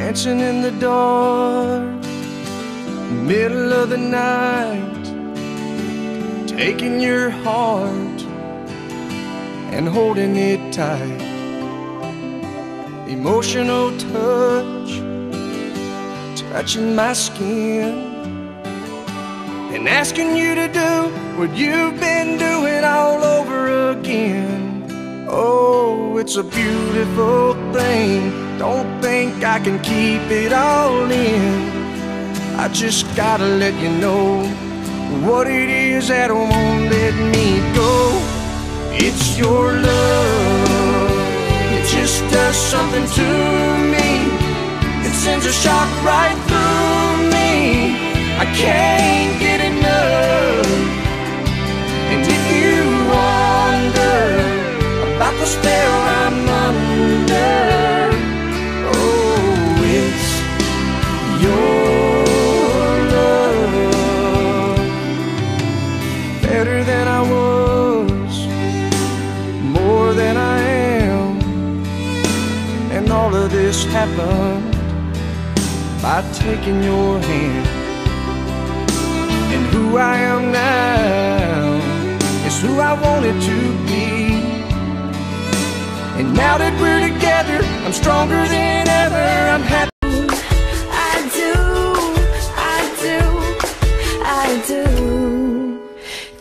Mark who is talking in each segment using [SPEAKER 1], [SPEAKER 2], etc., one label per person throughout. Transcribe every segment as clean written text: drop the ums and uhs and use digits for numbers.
[SPEAKER 1] dancing in the dark, middle of the night, taking your heart and holding it tight. Emotional touch, touching my skin, and asking you to do what you've been doing all over again. Oh, it's a beautiful thing. Don't think I can keep it all in. I just gotta let you know what it is that won't let me go. It's your love. It just does something to me. It sends a shock right through me. I can't get enough. And if you wonder about the spell I'm under, oh, it's your love. Better than I was, more than I am, and all of this happened by taking your hand. And who I am now is who I wanted to be. And now that we're together, I'm stronger than ever. I'm happy.
[SPEAKER 2] I do, I do, I do.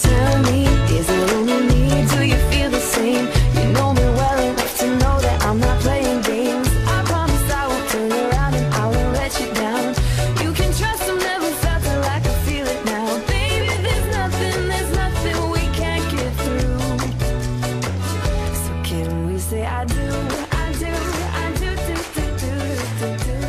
[SPEAKER 2] Tell me, is it only me? Do you feel the same? You know me well enough to know that I'm not playing games. I promise I won't turn around and I won't let you down. You can trust I've never felt it like I feel it now. Baby, there's nothing we can't get through. So can we say I do, I do, I do, do, do, do, do, do.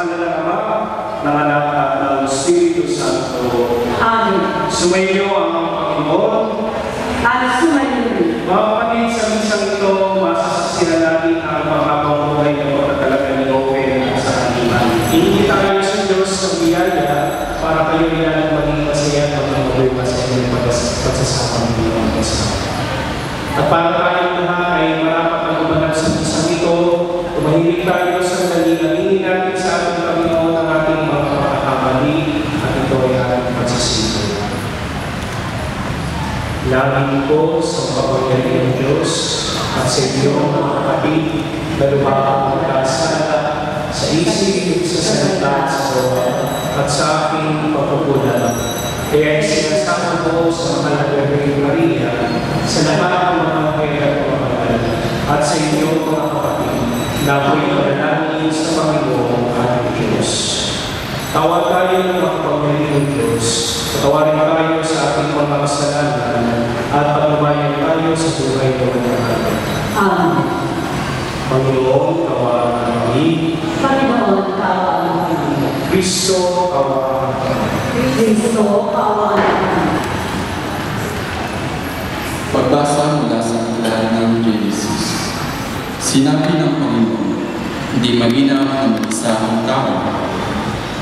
[SPEAKER 3] pangalan ng Ama, ng Anak at ng Espiritu Santo.
[SPEAKER 4] Amen.
[SPEAKER 3] Sumainyo ang Panginoon.
[SPEAKER 4] At sumainyo.
[SPEAKER 3] Mga kapatid, sa minsang ito, masasaksihan natin ang mahabang buhay na pagkatalaga ni Open at sa kanilang. Hingi tayo sa Diyos sa biyaya para kayo rin maging masaya at maging masaya ng pagsasama ng mga kasama. At para tayong lahat ay marapat ang umanap sa minsang ito, tumahimik tayo sa nalilangin natin sa ating Panginoon ng ating mga pagkakamali at ito ay ating pagsasito. Langin ko sa kapangyarihan ng Diyos at sa inyo mga kapatid na lumabang magkasala sa isip, sa salita, sa gawa at sa aking pagpupunan. Kaya sinasama ko sa Mahalagang Maria sa lahat ng mga kailan at mga at sa inyo mga kapatid na ako'y panalangin sa Panginoon ating Diyos. Tawag tayo ng makapangyarihang Diyos. Patawarin tayo sa ating mga kasalanan at patubayan tayo sa buhay ng mga.
[SPEAKER 4] Amen.
[SPEAKER 3] Panginoon, tawagan kami.
[SPEAKER 4] Panginoon, kaawaan kami.
[SPEAKER 3] Kristo, tawagan kami.
[SPEAKER 4] Kristo, kaawaan kami.
[SPEAKER 5] Pagbasa mula sa aklat ng Genesis. Sinabi ng Panginoon, hindi malinaw ang isang tao.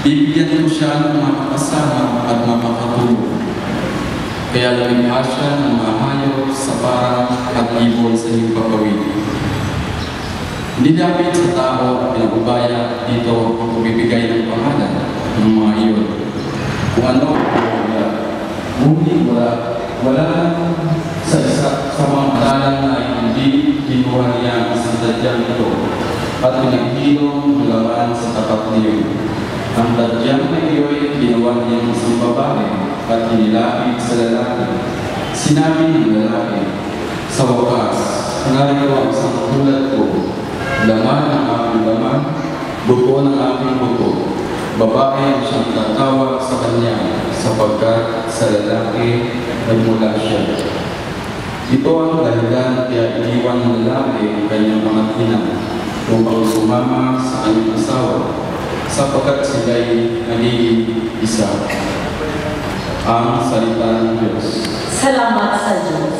[SPEAKER 5] Bibigyan ko siya ng makakasama at makakatulog. Kaya lumikha siya ng mga hayop sa parang at ibon sa himpapawid. Hindi dapat sa tao ang pinagubaya dito kung bibigay ng pangalan ng mga iyon. Kung ano, wala. Ngunit wala sa isa sa mga pangalan na hindi kinuha niya ang sandadyang ito at pinagkilong hulaman sa tapat niyo. Ang tadyang na iyo'y ginawa niyang isang babae at inilapit sa lalaki. Sinabi ng lalaki, sa wakas, narito ang isang tulad ko, laman ng aking laman, buto ng aking buto. Babae ang siyang tatawag sa kanya, sapagkat sa lalaki nagmula siya. Ito ang dahilan kaya iniwan ng lalaki ang kanyang mga ina upang sumama sa kanyang asawa, sapagkat sila'y nagiging isa. Ang salita ng Diyos.
[SPEAKER 4] Salamat sa Diyos.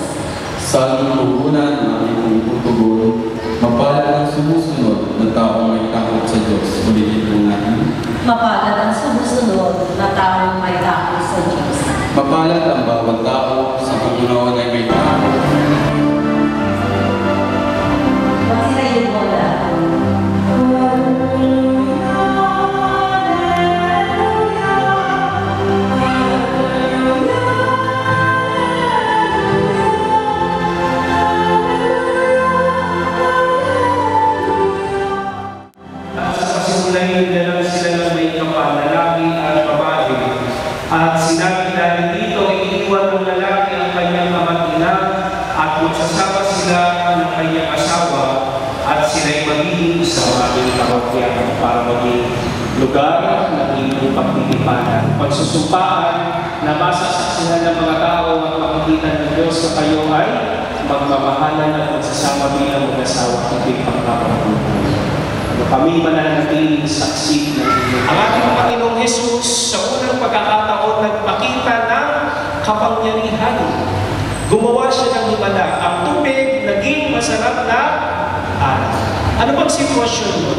[SPEAKER 5] Sa lubunan ng ating putugon, mapalad ang sumusunod na taong may takot sa Diyos. Ulitin po natin.
[SPEAKER 4] Mapalad ang sumusunod na taong may takot sa Diyos.
[SPEAKER 5] Mapalad ang bawat tao sa Panginoon ay may takot.
[SPEAKER 4] Magsitayin mo na.
[SPEAKER 3] At sinabi dahil dito, iiwan ng lalaki ang kanyang ama't ina at magsasama sila ng kanyang asawa at sila'y magiging sa aming parokya para maging lugar ng inyong pagtitipanan. Pagsusumpaan na masasaksihan ng mga tao at makikita ng Diyos na kayo ay magmamahalan at magsasama bilang mag-asawa at hindi pagkakapunan. Kami mananatiling saksi ng inyong. Ang ating Panginoong Jesus sa unang pagkakataon nagpakita ng kapangyarihan. Gumawa siya ng himala. Ang tubig naging masarap na aral. Ano bang sitwasyon mo?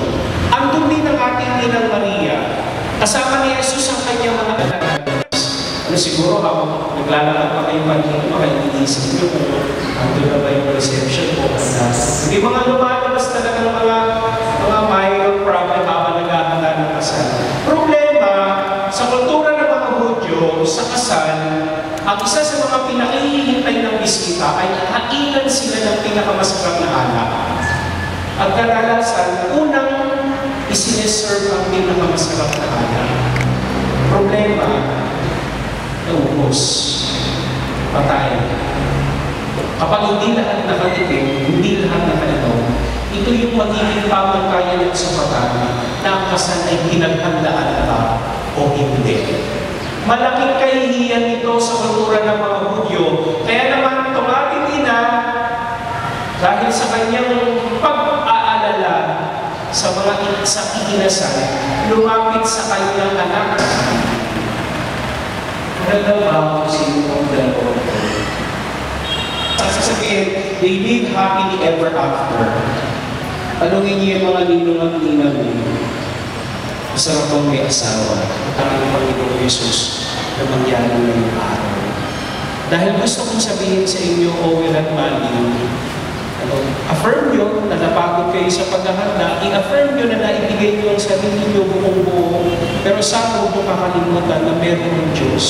[SPEAKER 3] Ang dumi ng ating Inang Maria, kasama ni Jesus ang kanyang mga anak. Ano siguro habang naglalakad pa kayo kanina, baka iniisip nyo kung andun na ba yung reception o hindi mga lumalabas talaga ng mga minor problem habang naghahanda ng kasal. Problema, sa kultura ng mga Hudyo, sa kasal, ang isa sa mga pinakihihintay ng biskita ay hainan sila ng pinakamasarap na alak. At kadalasan, unang isineserve ang pinakamasarap na alak. Problema, naubos, patay. Kapag hindi lahat nakatikim, hindi lahat nakainom, ito yung magiging pamantayan ng sapatan na ang kasal ay pinaghandaan ba o hindi. Malaking kahihiyan ito sa kultura ng mga Hudyo. Kaya naman itong ating ina, dahil sa kanyang pag-aalala sa ikinasal, lumapit sa kanyang anak. Nagdabaw sa inyong dalawa. Sasabihin, they live happily ever after. Tanungin niyo yung mga ninong at ninang niyo. Masarap bang may asawa? Ang aming Panginoong Yesus na mangyari ngayong araw. Dahil gusto kong sabihin sa inyo, Owen at Manny, affirm nyo na napagod kayo sa paghahanda, i-affirm nyo na naibigay nyo ang sarili nyo buong-buo, pero sana huwag nyo kakalimutan na meron ng Diyos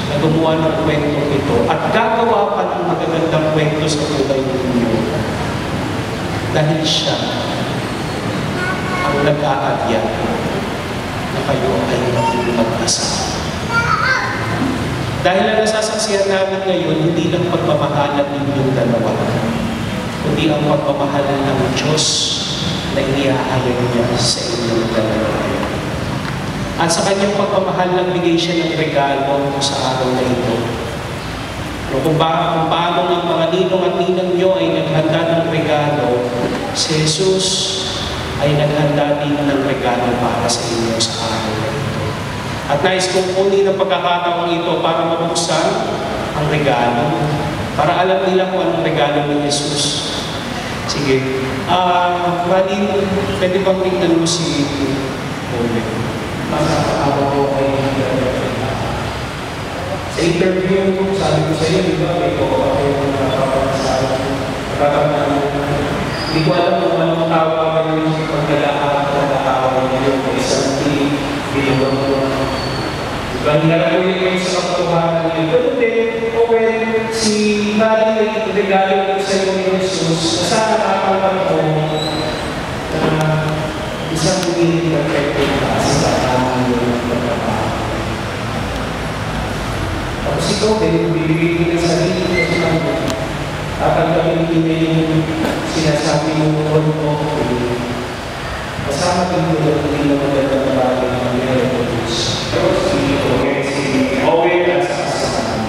[SPEAKER 3] na gumawa ng kwento ito at gagawa pa ng magagandang kwento sa buhay ninyo. Dahil siya ang nag-aadya na kayo ay maging mag-asawa. Dahil ang nasasaksihan namin ngayon, hindi lang pagmamahalan ninyong dalawa, kundi ang pagmamahal ng Diyos na iniaalay niya sa inyong dalawa. At sa kanyang pagmamahal, nagbigay siya ng regalo sa araw na ito. Kung paano ng mga ninong at ninang nyo ay naghanda ng regalo, si Jesus ay naghanda din ng regalo para sa inyo sa araw na ito. At nais kong kunin ang pagkakataong ito para mabuksan ang regalo, para alam nila kung anong regalo ng Jesus. Sige. Maling, pwede bang tingnan mo si Ole? Para ako ay sa interview, sabi ko sa iyo, di ba, may ko ako yung nakapagsasabi. Hindi ko alam kung anong tawag yung pagkalaan o nakawag yung isang bilibang ko. Ganyan ko yung sa katotohanan niyo. Pero din, when si Mali ay regalo ko sa iyo ni Jesus, sana nakakampan ko na isang pumili ng pagkakas sa kanya ng pagkakas. Tapos ikaw din, bibigyan ng sarili ko sa kanya. Tatanggalin niyo yung sinasabi mo ko. Kasama din ko na hindi na magandang bagay ng meron ko Diyos. Pero si Owen at sa kasama.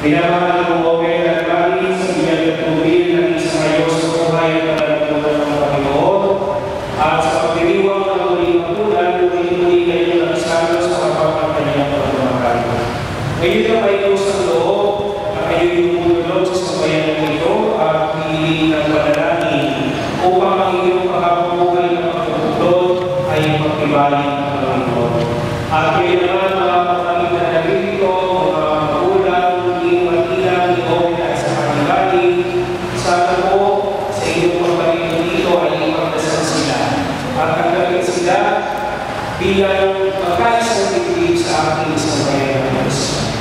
[SPEAKER 3] Minamahal ng Owen at Mali sa inyong natubil na isang ayos sa buhay at nalagpunan ng Panginoon at sa pagdiriwang ng muling magulan, muli kayo nagsalo sa kapag ng kanyang pagmamahal. Ngayon na kayo sa loob na kayo yung munulog sa sambayan ito at hiling ng panalangin upang ang iyong pagkabuhay ng pagkakutod ay magkibalik ng Panginoon. At kayo naman mga kapatid na narito, mga magulang, ni Martina, ni Owen at sa kanilani, sana po sa inyong pagkakalito dito ay ipagdasal sila. At tanggapin sila bilang pagkaisang titig sa aking sambayan ng Diyos.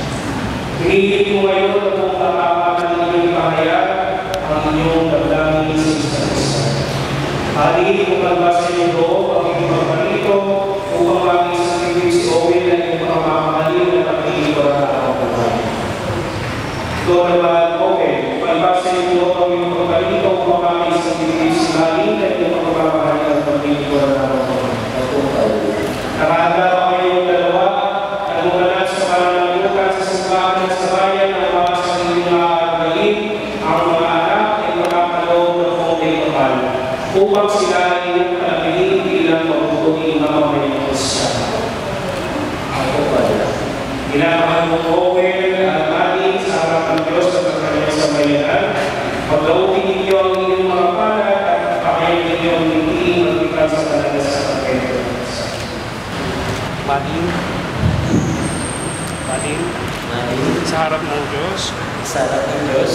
[SPEAKER 3] Pinili ko ngayon na kung kakakaman ng inyong pahayag ang inyong damdamin sa isa't isa. Halili ko magbasa niyo loob ang inyong pagkalito upang maging sa titig si Owen na inyong pagmamahalin na napilikuran na ang buhay. Ito naman, Owen, magbasa niyo loob ang inyong pagkalito upang maging sa titig si Malin na inyong pagmamahalin na napilikuran na ang buhay. Nakahanda pa kayong dalawa at umalat sa pananalukan sa simbahan at sa bayan ng mga sarili na galing ang mga anak ay magkakaloob ng konting kapal upang sila ay inyong kalabiling bilang mabubuting mga pamilya siya. Ako pala. Ginamahal mo Owen at Mali sa harap ng Diyos at ang kanyang sambayanan. Paglaupin ninyo ang inyong mga palad at pakayin ninyo ang hindi magkikal sa talaga sa pagkakas. Malin, sa harap ng Diyos,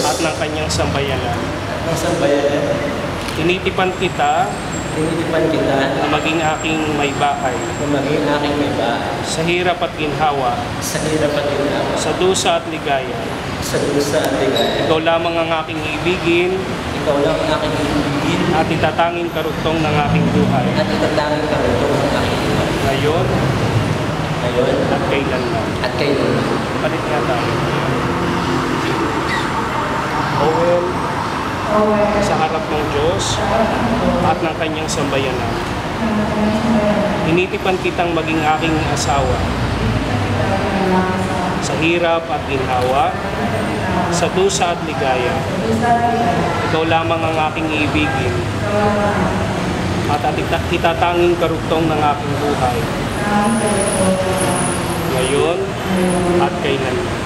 [SPEAKER 3] at ng kanyang sambayanan. Tinitipan kita na maging aking may bahay, sa hirap at ginhawa, sa dusa at ligaya. Ikaw lamang ang aking ibigin, at itatanging karugtong ng aking buhay. Ngayon, at kailanman. Palit nga tayo. Owen, sa harap ng Diyos at ng kanyang sambayanan. Initipan kitang maging aking asawa sa hirap at ginhawa, sa dusa at ligaya. Ikaw lamang ang aking ibigin at itatanging karugtong ng aking buhay, ngayon at kailanman.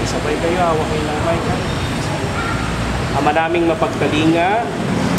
[SPEAKER 3] Sabay kayo, hawak kayo ng mic. Ama naming mapagkalinga,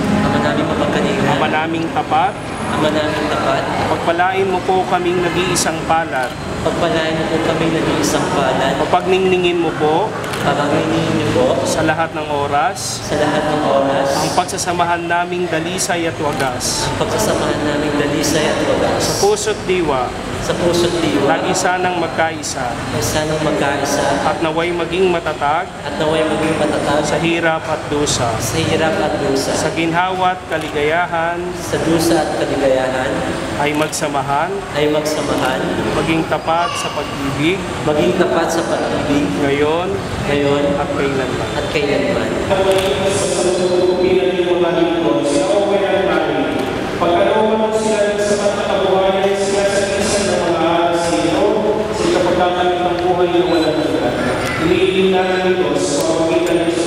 [SPEAKER 6] Ama naming mapagkalinga,
[SPEAKER 3] Ama naming tapat,
[SPEAKER 6] Ama naming tapat,
[SPEAKER 3] pagpalain mo po kaming nag-iisang palad,
[SPEAKER 6] pagpalain mo po kami nag-iisang palad,
[SPEAKER 3] papagningningin mo po
[SPEAKER 6] paganginin niyo po
[SPEAKER 3] sa lahat ng oras
[SPEAKER 6] sa lahat ng oras,
[SPEAKER 3] ang pagsasamahan naming dalisay at wagas,
[SPEAKER 6] ang pagsasamahan naming dalisay at wagas,
[SPEAKER 3] sa puso't diwa,
[SPEAKER 6] sa puso't diwa,
[SPEAKER 3] lagi sanang magkaisa,
[SPEAKER 6] ay sanang magkaisa,
[SPEAKER 3] at naway maging matatag
[SPEAKER 6] at naway maging matatag
[SPEAKER 3] sa hirap at dusa,
[SPEAKER 6] sa hirap at dusa,
[SPEAKER 3] sa ginhawa at kaligayahan
[SPEAKER 6] sa dusa at kaligayahan,
[SPEAKER 3] ay magsamahan,
[SPEAKER 6] ay magsamahan,
[SPEAKER 3] maging tapat sa pag-ibig,
[SPEAKER 6] maging tapat sa pag-ibig,
[SPEAKER 3] ngayon
[SPEAKER 6] ngayon
[SPEAKER 3] at kailanman.
[SPEAKER 6] at kailanman.
[SPEAKER 3] Pagkalooban mo sila ng sapat na kabuhayan, sila sa isa ng mga aras sa iyo, sa kapagkakalit ng buhay na walang hanggan. Iniiling natin ito sa pamamagitan ng